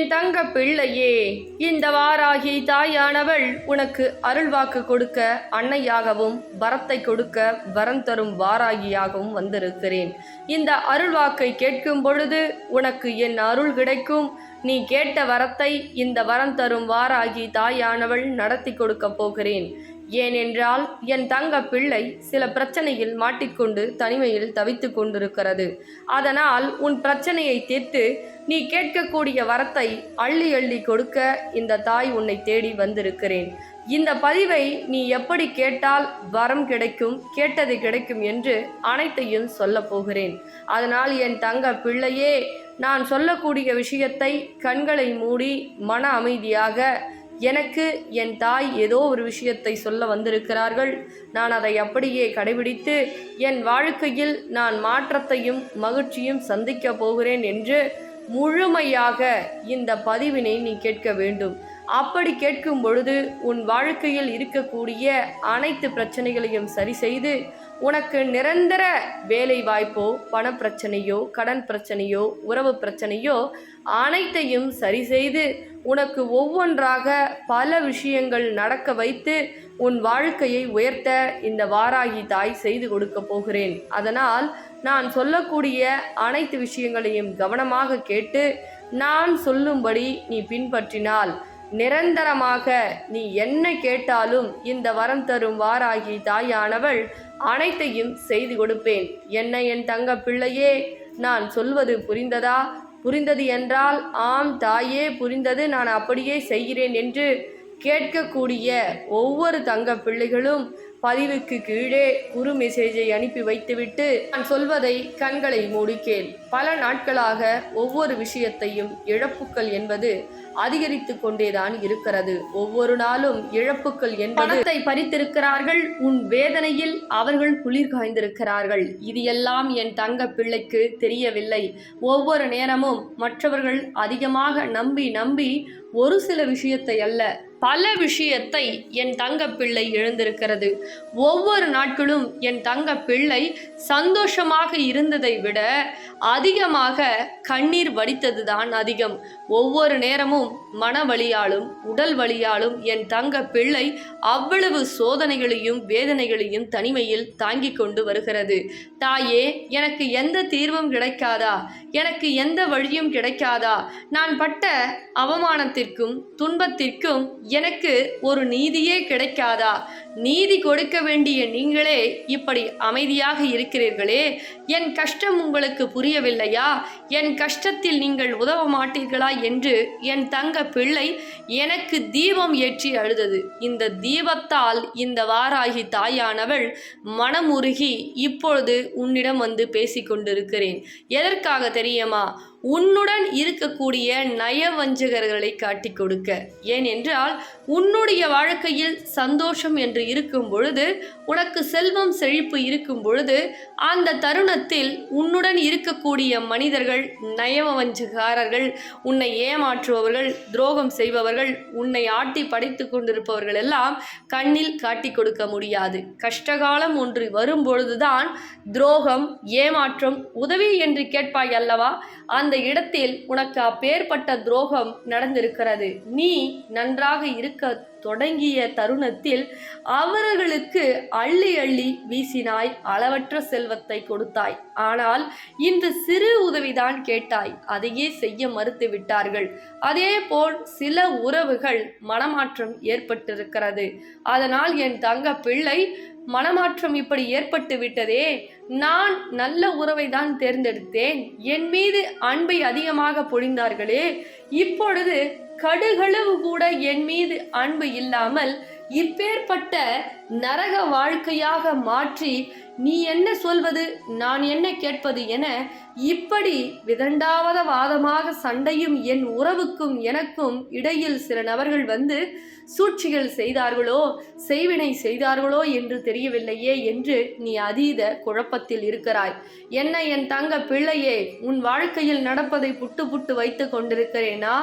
என் தங்க பிள்ளையே, இந்த வாராகி தாயானவள் உனக்கு அருள்வாக்கு கொடுக்க அன்னையாகவும் வரத்தை கொடுக்க வரம் தரும் வாராகியாகவும் வந்திருக்கிறேன். இந்த அருள்வாக்கை கேட்கும் பொழுது உனக்கு என் அருள் கிடைக்கும். நீ கேட்ட வரத்தை இந்த வரம் தரும் வாராகி தாயானவள் நடத்தி கொடுக்க போகிறேன். ஏனென்றால் என் தங்க பிள்ளை சில பிரச்சனையில் மாட்டிக்கொண்டு தனிமையில் தவித்து கொண்டிருக்கிறது. அதனால் உன் பிரச்சனையை தீர்த்து நீ கேட்கக்கூடிய வரத்தை அள்ளி அள்ளி கொடுக்க இந்த தாய் உன்னை தேடி வந்திருக்கிறேன். இந்த பதிவை நீ எப்படி கேட்டால் வரம் கிடைக்கும், கேட்டது கிடைக்கும் என்று அனைத்தையும் சொல்ல போகிறேன். அதனால் என் தங்க பிள்ளையே, நான் சொல்லக்கூடிய விஷயத்தை கண்களை மூடி மன அமைதியாக, எனக்கு என் தாய் ஏதோ ஒரு விஷயத்தை சொல்ல வந்திருக்கிறார்கள், நான் அதை அப்படியே கடைபிடித்து என் வாழ்க்கையில் நான் மாற்றத்தையும் மகிழ்ச்சியும் சந்திக்க போகிறேன் என்று முழுமையாக இந்த பதிவினை நீ கேட்க வேண்டும். அப்படி கேட்கும் பொழுது உன் வாழ்க்கையில் இருக்கக்கூடிய அனைத்து பிரச்சனைகளையும் சரி செய்து உனக்கு நிரந்தர வேலை வாய்ப்போ, பணப்பிரச்சனையோ, கடன் பிரச்சனையோ, உறவு பிரச்சனையோ அனைத்தையும் சரி செய்து உனக்கு ஒவ்வொன்றாக பல விஷயங்கள் நடக்க வைத்து உன் வாழ்க்கையை உயர்த்த இந்த வாராகி தாய் செய்து கொடுக்க போகிறேன். அதனால் நான் சொல்லக்கூடிய அனைத்து விஷயங்களையும் கவனமாக கேட்டு நான் சொல்லும்படி நீ பின்பற்றினால் நிரந்தரமாக நீ என்ன கேட்டாலும் இந்த வரம் தரும் வாராகி தாயானவள் அனைத்தையும் செய்து கொடுப்பேன். என்ன என் தங்க பிள்ளையே, நான் சொல்வது புரிந்ததா? புரிந்தது என்றால் ஆம் தாயே, புரிந்தது, நான் அப்படியே செய்கிறேன் என்று கேட்கக்கூடிய ஒவ்வொரு தங்க பிள்ளைகளும் பதிவுக்கு கீழே குறு மெசேஜை அனுப்பி வைத்துவிட்டு நான் சொல்வதை கண்களை மூடி கேள். பல நாட்களாக ஒவ்வொரு விஷயத்தையும் இழப்புக்கள் என்பது அதிகரித்து கொண்டேதான் இருக்கிறது. ஒவ்வொரு நாளும் இழப்புக்கள் என்பதை பறித்திருக்கிறார்கள். உன் வேதனையில் அவர்கள் குளிர் காய்ந்திருக்கிறார்கள். இது எல்லாம் என் தங்க பிள்ளைக்கு தெரியவில்லை. ஒவ்வொரு நேரமும் மற்றவர்கள் அதிகமாக நம்பி ஒரு சில விஷயத்தை அல்ல, பல விஷயத்தை என் தங்க பிள்ளை இழந்திருக்கிறது. ஒவ்வொரு நாட்களும் என் தங்க பிள்ளை சந்தோஷமாக இருந்ததை விட அதிகமாக கண்ணீர் வடித்ததுதான் அதிகம். ஒவ்வொரு நேரமும் மன வலியாலும் உடல் வலியாலும் என் தங்க பிள்ளை அவ்வளவு சோதனைகளையும் வேதனைகளையும் தனிமையில் தாங்கி கொண்டு வருகிறது. தாயே, எனக்கு எந்த தீர்வும் கிடைக்காதா? எனக்கு எந்த வழியும் கிடைக்காதா? நான் பட்ட அவமானத்திற்கும் துன்பத்திற்கும் எனக்கு ஒரு நீதியே கிடைக்காதா? நீதி கொடுக்க வேண்டிய நீங்களே இப்படி அமைதியாக இருக்கிறீர்களே, என் கஷ்டம் உங்களுக்கு புரியவில்லையா? என் கஷ்டத்தில் நீங்கள் உதவ மாட்டீர்களா என்று என் தங்க பிள்ளை எனக்கு தீபம் ஏற்றி அழுதது. இந்த தீபத்தால் இந்த வாராகி தாயானவள் மனமுருகி இப்பொழுது உன்னிடம் வந்து பேசிக்கொண்டிருக்கிறேன். எதற்காக தெரியுமா? உன்னுடன் இருக்கக்கூடிய நயவஞ்சகர்களை காட்டி கொடுக்க. ஏனென்றால் உன்னுடைய வாழ்க்கையில் சந்தோஷம் என்று இருக்கும் பொழுது, உனக்கு செல்வம் செழிப்பு இருக்கும் பொழுது, அந்த தருணத்தில் உன்னுடன் இருக்கக்கூடிய மனிதர்கள், நயவஞ்சகாரர்கள், உன்னை ஏமாற்றுபவர்கள், துரோகம் செய்பவர்கள், உன்னை ஆட்டி படைத்து கொண்டிருப்பவர்கள் எல்லாம் கண்ணில் காட்டி கொடுக்க முடியாது. கஷ்டகாலம் ஒன்று வரும்பொழுதுதான் துரோகம், ஏமாற்றம், உதவி என்று கேட்பாய் அல்லவா? அந்த இடத்தில் உனக்கு அப்பேற்பட்ட துரோகம் நடந்திருக்கிறது. நீ நன்றாக இருக்க தொடங்கிய தருணத்தில் அவர்களுக்கு அள்ளி அள்ளி வீசினாய், அளவற்ற செல்வத்தை கொடுத்தாய். ஆனால் இன்று சிறு உதவிதான் கேட்டாய், அதையே செய்ய மறுத்து விட்டார்கள். அதே போல் சில உறவுகள் மனமாற்றம் ஏற்பட்டிருக்கிறது. அதனால் என் தங்க பிள்ளை, மனமாற்றம் இப்படி ஏற்பட்டு விட்டதே, நான் நல்ல உறவை தான் தேர்ந்தெடுத்தேன், என் மீது அன்பை அதிகமாக பொழிந்தார்களே, இப்பொழுது கடுகளவு கூட என் மீது அன்பு இல்லாமல் இப்பேற்பட்ட நரக வாழ்க்கையாக மாற்றி நீ என்ன சொல்வது, நான் என்ன கேட்பது என இப்படி விதண்டாவத வாதமாக சண்டையும் என் உறவுக்கும் எனக்கும் இடையில் சில நபர்கள் வந்து சூழ்ச்சிகள் செய்தார்களோ, செய்வினை செய்தார்களோ என்று தெரியவில்லையே என்று நீ அதீத குழப்பத்தில் இருக்கிறாய். என்ன என் தங்க பிள்ளையே, உன் வாழ்க்கையில் நடப்பதை புட்டு புட்டு வைத்து கொண்டிருக்கிறேனா?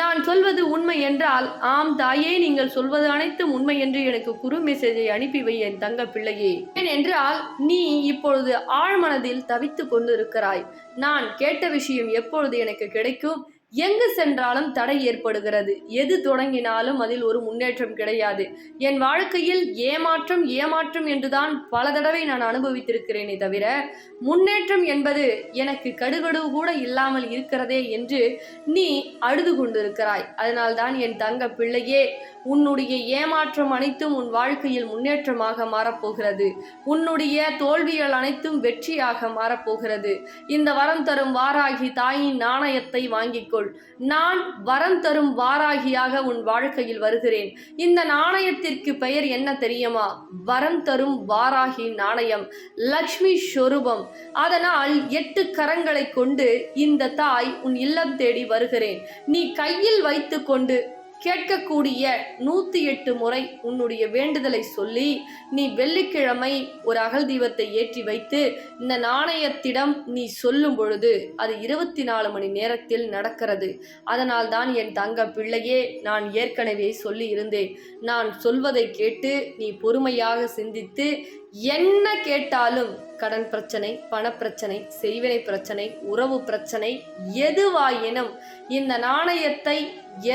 நான் சொல்வது உண்மை என்றால் ஆம் தாயே, நீங்கள் சொல்வது அனைத்தும் உண்மை என்று எனக்கு குறு மெசேஜை அனுப்பி வை என் தங்க பிள்ளையே. ஏனென்றால் நீ இப்பொழுது ஆழ்மனதில் தவித்து கொண்டிருக்கிறாய். நான் கேட்ட விஷயம் எப்பொழுது எனக்கு கிடைக்கும், எங்கு சென்றாலும் தடை ஏற்படுகிறது. எது தொடங்கினாலும் அதில் ஒரு முன்னேற்றம் கிடையாது. என் வாழ்க்கையில் ஏமாற்றம் ஏமாற்றம் என்றுதான் பல தடவை நான் அனுபவித்திருக்கிறேனே தவிர முன்னேற்றம் என்பது எனக்கு கடுகடுவு கூட இல்லாமல் இருக்கிறதே என்று நீ அழுது கொண்டிருக்கிறாய். அதனால்தான் என் தங்க பிள்ளையே, உன்னுடைய ஏமாற்றம் அனைத்தும் உன் வாழ்க்கையில் முன்னேற்றமாக மாறப்போகிறது. உன்னுடைய தோல்விகள் அனைத்தும் வெற்றியாக மாறப்போகிறது. இந்த வரம் தரும் வாராகி தாயின் நாணயத்தை வாங்கிக்கொள். நான் வரம் தரும் வாராகியாக உன் வாழ்க்கையில் வருகிறேன். இந்த நாணயத்திற்கு பெயர் என்ன தெரியுமா? வரம் தரும் வாராகி நாணயம், லக்ஷ்மி ஸ்வரூபம். அதனால் 8 கரங்களை கொண்டு இந்த தாய் உன் இல்லம் தேடி வருகிறேன். நீ கையில் வைத்து கொண்டு கேட்கக்கூடிய 108 முறை உன்னுடைய வேண்டுதலை சொல்லி நீ வெள்ளிக்கிழமை ஒரு அகல் தீபத்தை ஏற்றி வைத்து இந்த நாணயத்திடம் நீ சொல்லும் பொழுது அது 24 மணி நேரத்தில் நடக்கிறது. அதனால் தான் என் தங்க பிள்ளையே, நான் ஏற்கனவே சொல்லி இருந்தேன். நான் சொல்வதை கேட்டு நீ பொறுமையாக சிந்தித்து என்ன கேட்டாலும், கடன் பிரச்சனை, பணப்பிரச்சனை, செய்வினை பிரச்சனை, உறவு பிரச்சனை, எதுவாயினும் இந்த நாணயத்தை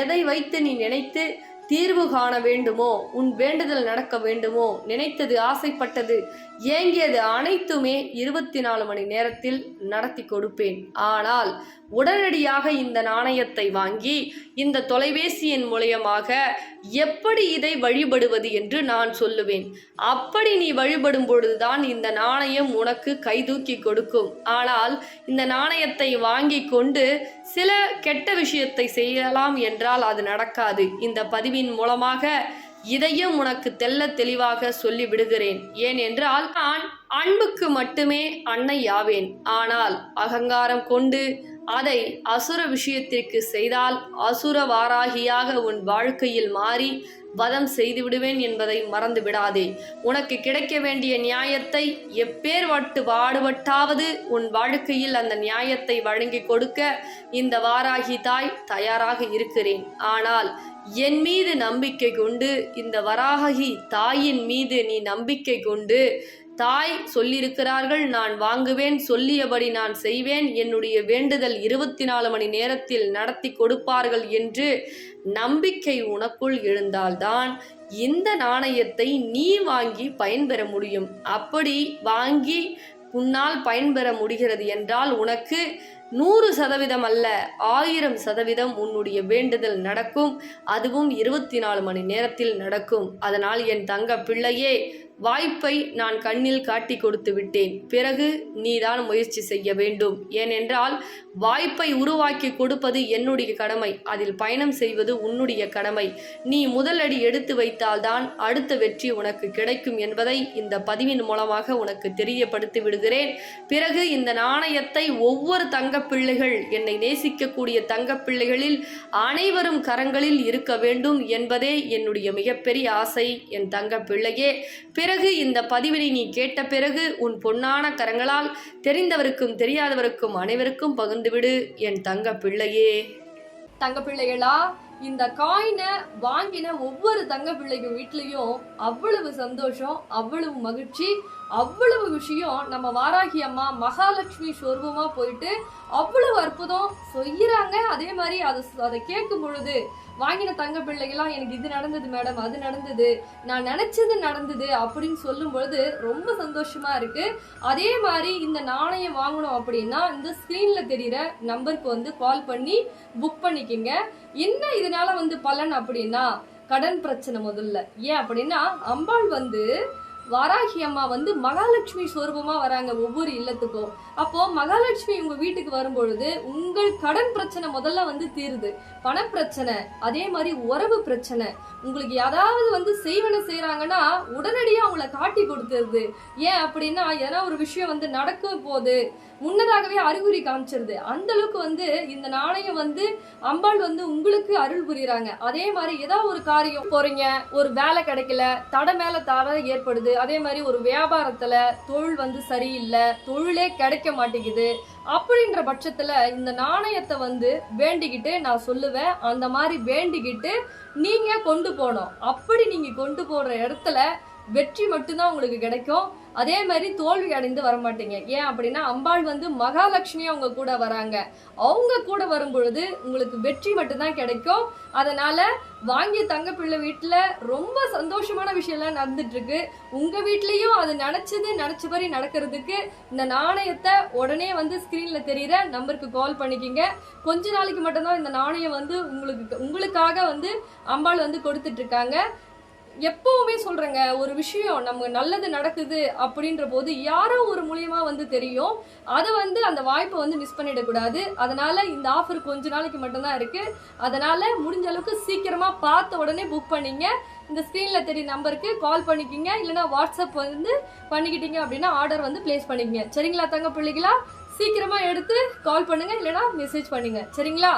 எதை வைத்து நீ நினைத்து தீர்வு காண வேண்டுமோ, உன் வேண்டுதல் நடக்க வேண்டுமோ, நினைத்தது, ஆசைப்பட்டது, ஏங்கியது அனைத்துமே 24 மணி நேரத்தில் நடத்தி கொடுப்பேன். ஆனால் உடனடியாக இந்த நாணயத்தை வாங்கி இந்த தொலைபேசியின் மூலமாக எப்படி இதை வழிபடுவது என்று நான் சொல்லுவேன். அப்படி நீ வழிபடும் பொழுதுதான் இந்த நாணயம் உனக்கு கைதூக்கி கொடுக்கும். ஆனால் இந்த நாணயத்தை வாங்கி கொண்டு சில கெட்ட விஷயத்தை செய்யலாம் என்றால் அது நடக்காது. இந்த பதிவின் மூலமாக இதையும் உனக்கு தெள்ள தெளிவாக சொல்லி விடுகிறேன். ஏனென்றால் நான் அன்புக்கு மட்டுமே அன்னை யாவேன். ஆனால் அகங்காரம் கொண்டு அதை அசுர விஷயத்திற்கு செய்தால் அசுர வாராகியாக உன் வாழ்க்கையில் மாறி வதம் செய்து விடுவேன் என்பதை மறந்து விடாதே. உனக்கு கிடைக்க வேண்டிய நியாயத்தை எப்பேர்பட்டு பாடுபட்டாவது உன் வாழ்க்கையில் அந்த நியாயத்தை வழங்கி கொடுக்க இந்த வாராகி தாய் தயாராக இருக்கிறேன். ஆனால் என் மீது நம்பிக்கை கொண்டு, இந்த வராகி தாயின் மீது நீ நம்பிக்கை கொண்டு, தாய் சொல்லியிருக்கிறார்கள், நான் வாங்குவேன், சொல்லியபடி நான் செய்வேன், என்னுடைய வேண்டுதல் 24 மணி நேரத்தில் நடத்தி கொடுப்பார்கள் என்று நம்பிக்கை உனக்குள் எழுந்தால்தான் இந்த நாணயத்தை நீ வாங்கி பயன்பெற முடியும். அப்படி வாங்கி உன்னால் பயன்பெற முடிகிறது என்றால் உனக்கு 100% அல்ல, 1000% உன்னுடைய வேண்டுதல் நடக்கும். அதுவும் 24 மணி நேரத்தில் நடக்கும். அதனால் என் தங்க பிள்ளையே, வாய்ப்பை நான் கண்ணில் காட்டி கொடுத்து விட்டேன். பிறகு நீதான் முயற்சி செய்ய வேண்டும். ஏனென்றால் வாய்ப்பை உருவாக்கி கொடுப்பது என்னுடைய கடமை, அதில் பயணம் செய்வது உன்னுடைய கடமை. நீ முதலடி எடுத்து வைத்தால்தான் அடுத்த வெற்றி உனக்கு கிடைக்கும் என்பதை இந்த பதிவின் மூலமாக உனக்கு தெரியப்படுத்தி விடுகிறேன். பிறகு இந்த நாணயத்தை ஒவ்வொரு தங்கப்பிள்ளைகள், என்னை நேசிக்கக்கூடிய தங்கப்பிள்ளைகளில் அனைவரும் கரங்களில் இருக்க வேண்டும் என்பதே என்னுடைய மிகப்பெரிய ஆசை என் தங்கப்பிள்ளையே. பிறகு இந்த பதிவினை நீ கேட்ட பிறகு உன் பொன்னான கரங்களால் தெரிந்தவருக்கும் தெரியாதவருக்கும் அனைவருக்கும் பகிர்ந்துவிடு என் தங்க பிள்ளையே. தங்க பிள்ளைகளா, இந்த காயினை வாங்கின ஒவ்வொரு தங்க பிள்ளைக்கும் வீட்லேயும் அவ்வளவு சந்தோஷம், அவ்வளவு மகிழ்ச்சி, அவ்வளவு விஷயம். நம்ம வாராகி அம்மா மகாலட்சுமி சொர்வமாக போயிட்டு அவ்வளவு அற்புதம் செய்கிறாங்க. அதே மாதிரி அதை கேட்கும் பொழுது வாங்கின தங்க பிள்ளைகளாம் எனக்கு இது நடந்தது மேடம், அது நடந்தது, நான் நினைச்சது நடந்தது அப்படின்னு சொல்லும் பொழுது ரொம்ப சந்தோஷமா இருக்கு. அதே மாதிரி இந்த நாணயம் வாங்கணும் அப்படின்னா இந்த ஸ்கிரீன்ல தெரியுற நம்பருக்கு கால் பண்ணி புக் பண்ணிக்கிங்க. என்ன இதனால பலன் அப்படின்னா, கடன் பிரச்சனை முதல்ல. ஏன் அப்படின்னா அம்பாள் வாராகி அம்மா மகாலட்சுமி ஸ்வரூபமா வராங்க ஒவ்வொரு இல்லத்துக்கும். அப்போ மகாலட்சுமி உங்க வீட்டுக்கு வரும்பொழுது உங்கள் கடன் பிரச்சனை முதல்ல தீருது. பணப்பிரச்சனை, அதே மாதிரி உறவு பிரச்சனை, உங்களுக்கு யாராவது செய்வன செய்யறாங்கன்னா உடனடியா அவங்கள காட்டி கொடுத்துருது. ஏன் அப்படின்னா ஏன்னா ஒரு விஷயம் நடக்க போது முன்னதாகவே அறிகுறி காமிச்சிருது. அந்த அளவுக்கு இந்த நாணயம் அம்பாள் உங்களுக்கு அருள் புரியுறாங்க. அதே மாதிரி ஏதாவது ஒரு காரியம் போறீங்க, ஒரு வேலை கிடைக்கல, தடை மேல தடை ஏற்படுது. அதே மாதிரி ஒரு வியாபாரத்துல தொழில் சரியில்லை, தொழிலே கிடைக்க மாட்டேங்குது. அப்படின்ற பட்சத்துல இந்த நாணயத்தை வேண்டிக்கிட்டு நான் சொல்லுவேன், அந்த மாதிரி வேண்டிக்கிட்டு நீங்க கொண்டு போனோம். அப்படி நீங்க கொண்டு போற இடத்துல வெற்றி மட்டும்தான் உங்களுக்கு கிடைக்கும். அதே மாதிரி தோல்வி அடைந்து வரமாட்டீங்க. ஏன் அப்படின்னா அம்பாள் வந்து மகாலட்சுமி அவங்க கூட வராங்க. அவங்க கூட வரும்பொழுது உங்களுக்கு வெற்றி மட்டும்தான் கிடைக்கும். அதனால வாங்கிய தங்கப்பிள்ளை வீட்டுல ரொம்ப சந்தோஷமான விஷயம்லாம் நடந்துட்டு இருக்கு. உங்க வீட்லயும் அது நினைச்சபடி நடக்கிறதுக்கு இந்த நாணயத்தை உடனே வந்து ஸ்கிரீன்ல தெரியுற நம்பருக்கு கால் பண்ணிக்கிங்க. கொஞ்ச நாளைக்கு மட்டும்தான் இந்த நாணயம் வந்து உங்களுக்காக வந்து அம்பாள் வந்து கொடுத்துட்டு இருக்காங்க. எப்பவுமே சொல்றேங்க, ஒரு விஷயம் நம்ம நல்லது நடக்குது அப்படின்ற போது யாரோ ஒரு மூலியமா வந்து தெரியும். அதை வந்து அந்த வாய்ப்பை வந்து மிஸ் பண்ணிடக்கூடாது. அதனால இந்த ஆஃபர் கொஞ்ச நாளைக்கு மட்டும்தான் இருக்கு. அதனால முடிஞ்ச அளவுக்கு சீக்கிரமா பார்த்த உடனே புக் பண்ணிங்க. இந்த ஸ்கிரீன்ல தெரிய நம்பருக்கு கால் பண்ணிக்கிங்க. இல்லைன்னா வாட்ஸ்அப் வந்து பண்ணிக்கிட்டீங்க அப்படின்னா ஆர்டர் வந்து பிளேஸ் பண்ணிக்கங்க. சரிங்களா தங்க பிள்ளைகளா? சீக்கிரமா எடுத்து கால் பண்ணுங்க, இல்லைன்னா மெசேஜ் பண்ணுங்க. சரிங்களா?